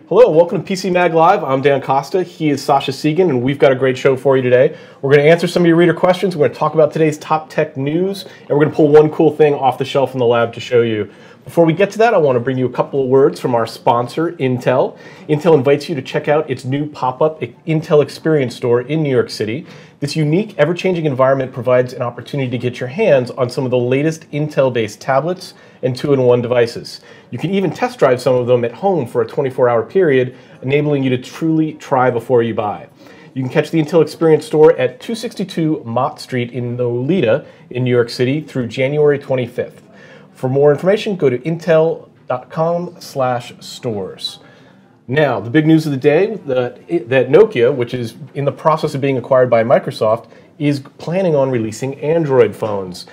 Hello, welcome to PCMag Live. I'm Dan Costa. He is Sascha Segan, and we've got a great show for you today. We're going to answer some of your reader questions. We're going to talk about today's top tech news, and we're going to pull one cool thing off the shelf in the lab to show you. Before we get to that, I want to bring you a couple of words from our sponsor, Intel. Intel invites you to check out its new pop-up Intel Experience Store in New York City. This unique, ever-changing environment provides an opportunity to get your hands on some of the latest Intel-based tablets and two-in-one devices. You can even test drive some of them at home for a 24-hour period, enabling you to truly try before you buy. You can catch the Intel Experience Store at 262 Mott Street in Nolita in New York City through January 25th. For more information, go to intel.com/stores. Now, the big news of the day, that Nokia, which is in the process of being acquired by Microsoft, is planning on releasing Android phones.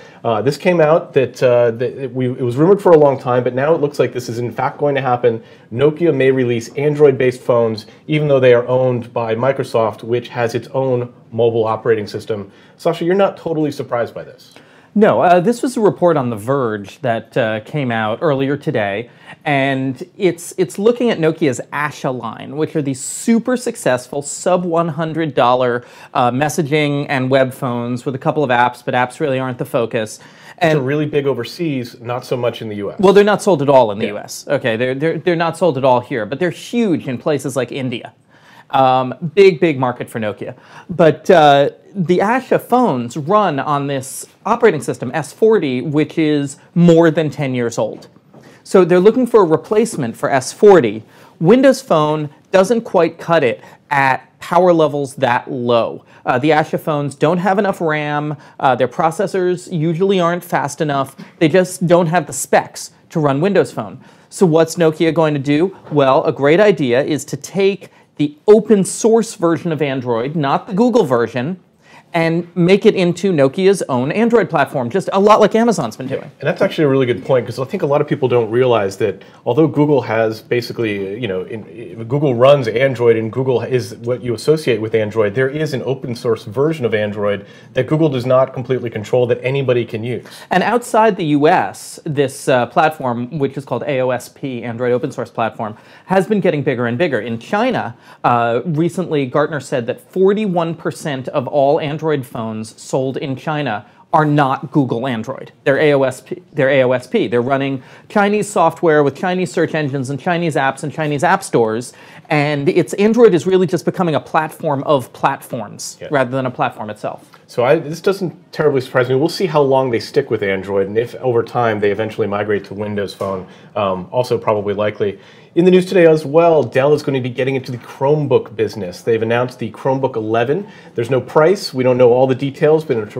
This came out that it was rumored for a long time, but now it looks like this is in fact going to happen. Nokia may release Android-based phones, even though they are owned by Microsoft, which has its own mobile operating system. Sascha, you're not totally surprised by this. No, this was a report on The Verge that came out earlier today, and it's looking at Nokia's Asha line, which are these super successful sub-$100 messaging and web phones with a couple of apps, but apps really aren't the focus. And they're really big overseas, not so much in the U.S. Well, they're not sold at all in the U.S. Okay, they're not sold at all here, but they're huge in places like India. Big market for Nokia. But the Asha phones run on this operating system, S40, which is more than 10 years old. So they're looking for a replacement for S40. Windows Phone doesn't quite cut it at power levels that low. The Asha phones don't have enough RAM. Their processors usually aren't fast enough. They just don't have the specs to run Windows Phone. So what's Nokia going to do? Well, a great idea is to take the open source version of Android, not the Google version, and make it into Nokia's own Android platform, just a lot like Amazon's been doing. And that's actually a really good point, because I think a lot of people don't realize that although Google has basically, Google runs Android and Google is what you associate with Android, there is an open source version of Android that Google does not completely control that anybody can use. And outside the US, this platform, which is called AOSP, Android Open Source Platform, has been getting bigger and bigger. In China, recently Gartner said that 41% of all Android phones sold in China are not Google Android. They're AOSP. They're running Chinese software with Chinese search engines and Chinese apps and Chinese app stores. And Android is really just becoming a platform of platforms rather than a platform itself. So this doesn't terribly surprise me. We'll see how long they stick with Android and if over time they eventually migrate to Windows Phone, also probably likely. In the news today as well, Dell is going to be getting into the Chromebook business. They've announced the Chromebook 11. There's no price. We don't know all the details, but it's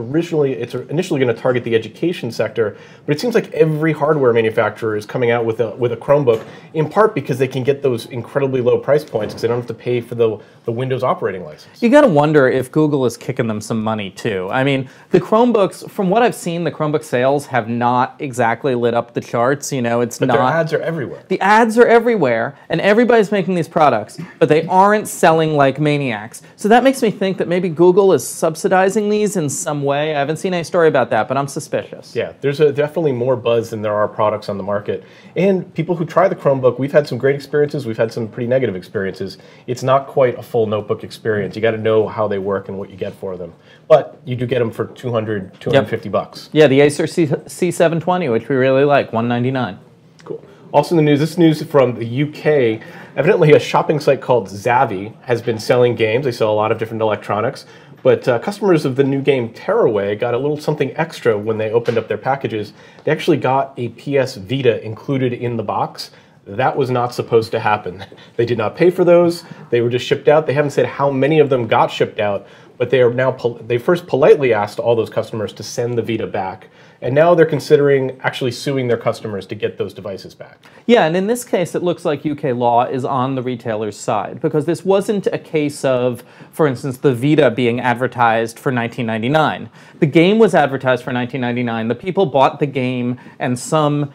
initially going to target the education sector. But it seems like every hardware manufacturer is coming out with a Chromebook, in part because they can get those incredibly low price points because they don't have to pay for the Windows operating license. You got to wonder if Google is kicking them some money too. I mean, the Chromebooks, from what I've seen, the Chromebook sales have not exactly lit up the charts. But their ads are everywhere. The ads are everywhere. And everybody's making these products, but they aren't selling like maniacs. So that makes me think that maybe Google is subsidizing these in some way. I haven't seen any story about that, but I'm suspicious. Yeah, there's definitely more buzz than there are products on the market. And people who try the Chromebook, we've had some great experiences, we've had some pretty negative experiences. It's not quite a full notebook experience. You got to know how they work and what you get for them. But you do get them for $200, $250. Yeah, the Acer C720, which we really like, $199. Cool. Also in the news, this news from the UK, evidently a shopping site called Zavvi has been selling games. They sell a lot of different electronics, but customers of the new game Tearaway got a little something extra when they opened up their packages. They actually got a PS Vita included in the box. That was not supposed to happen. They did not pay for those. They were just shipped out. They haven't said how many of them got shipped out, but they first politely asked all those customers to send the Vita back. And now they're considering actually suing their customers to get those devices back. Yeah, and in this case, it looks like UK law is on the retailer's side, because this wasn't a case of, for instance, the Vita being advertised for $19.99. The game was advertised for $19.99. The people bought the game, and some,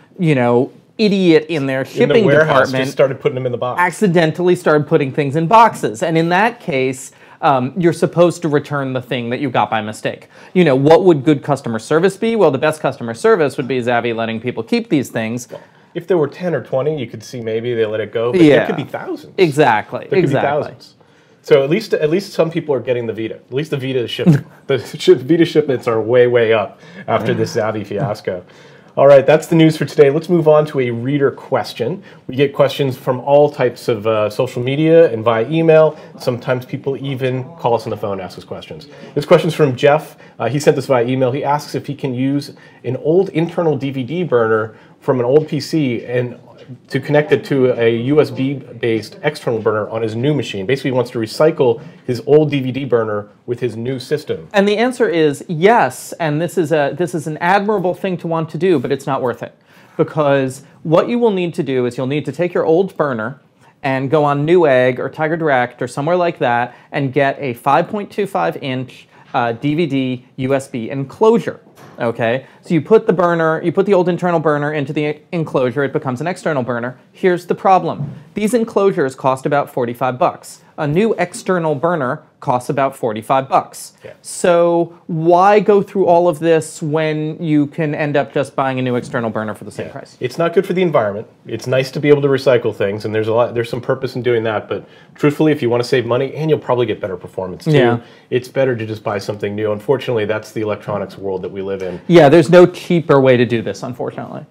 idiot in their shipping department just started putting them in the box. Accidentally started putting things in boxes. And in that case, you're supposed to return the thing that you got by mistake. What would good customer service be? Well, the best customer service would be Zavvi letting people keep these things. if there were 10 or 20, you could see maybe they let it go, but Yeah. there could be thousands. Exactly. There could be thousands. So at least some people are getting the Vita. At least the Vita is shipping. Vita shipments are way up after this Zavvi fiasco. All right, that's the news for today. Let's move on to a reader question. We get questions from all types of social media and via email. Sometimes people even call us on the phone and ask us questions. This question's from Jeff. He sent this via email. He asks if he can use an old internal DVD burner from an old PC and to connect it to a USB-based external burner on his new machine. Basically, he wants to recycle his old DVD burner with his new system. And the answer is yes, and this is an admirable thing to want to do, but it's not worth it. Because what you will need to do is you'll need to take your old burner and go on Newegg or Tiger Direct or somewhere like that and get a 5.25-inch DVD USB enclosure. Okay, so you put the old internal burner into the enclosure, it becomes an external burner. Here's the problem. These enclosures cost about 45 bucks. A new external burner costs about 45 bucks. Yeah. So why go through all of this when you can end up just buying a new external burner for the same price? It's not good for the environment. It's nice to be able to recycle things, and there's some purpose in doing that, but truthfully, if you want to save money, and you'll probably get better performance too, it's better to just buy something new. Unfortunately, that's the electronics world that we live in. Yeah, there's no cheaper way to do this, unfortunately.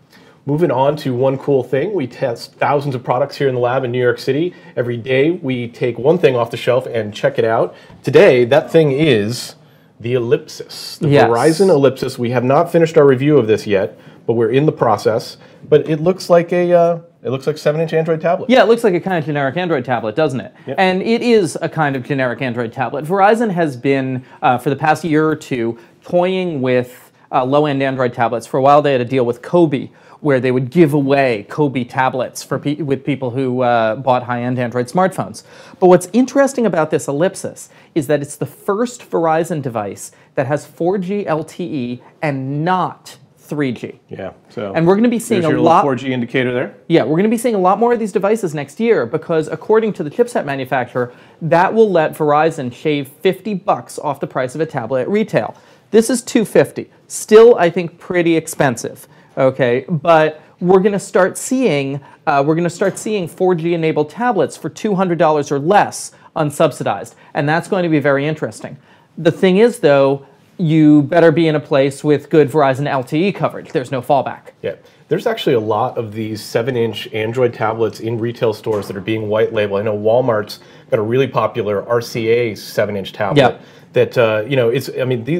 Moving on to one cool thing, we test thousands of products here in the lab in New York City. Every day we take one thing off the shelf and check it out. Today, that thing is the Ellipsis, the Verizon Ellipsis. We have not finished our review of this yet, but we're in the process. But it looks like a 7-inch Android tablet. Yeah, it looks like a kind of generic Android tablet, doesn't it? Yep. And it is a kind of generic Android tablet. Verizon has been, for the past year or two, toying with low-end Android tablets. For a while, they had a deal with Kobe, where they would give away Kobe tablets with people who bought high-end Android smartphones. But what's interesting about this Ellipsis is that it's the first Verizon device that has 4G LTE and not 3G. Yeah. So and we're going to be seeing a your lot 4G indicator there. Yeah, we're going to be seeing a lot more of these devices next year because according to the chipset manufacturer, that will let Verizon shave 50 bucks off the price of a tablet at retail. This is $250. Still, I think, pretty expensive. Okay, but we're going to start seeing 4G enabled tablets for $200 or less unsubsidized, and that's going to be very interesting. The thing is, though, you better be in a place with good Verizon LTE coverage. There's no fallback. Yeah, there's actually a lot of these 7-inch Android tablets in retail stores that are being white labeled. I know Walmart's got a really popular RCA 7-inch tablet. Yep. That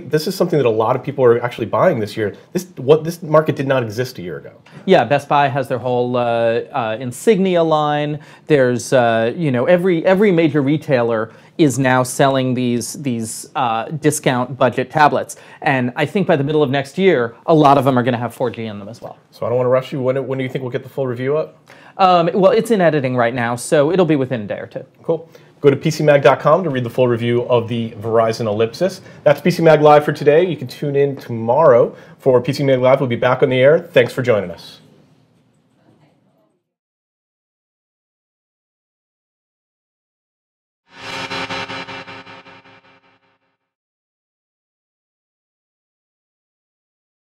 this is something that a lot of people are actually buying this year. This market did not exist a year ago. Yeah, Best Buy has their whole Insignia line. There's every major retailer is now selling these discount budget tablets, and I think by the middle of next year, a lot of them are going to have 4G in them as well. So I don't want to rush you. When do you think we'll get the full review up? Well, it's in editing right now, so it'll be within a day or two. Cool. Go to PCMag.com to read the full review of the Verizon Ellipsis. That's PCMag Live for today. You can tune in tomorrow for PCMag Live. We'll be back on the air. Thanks for joining us.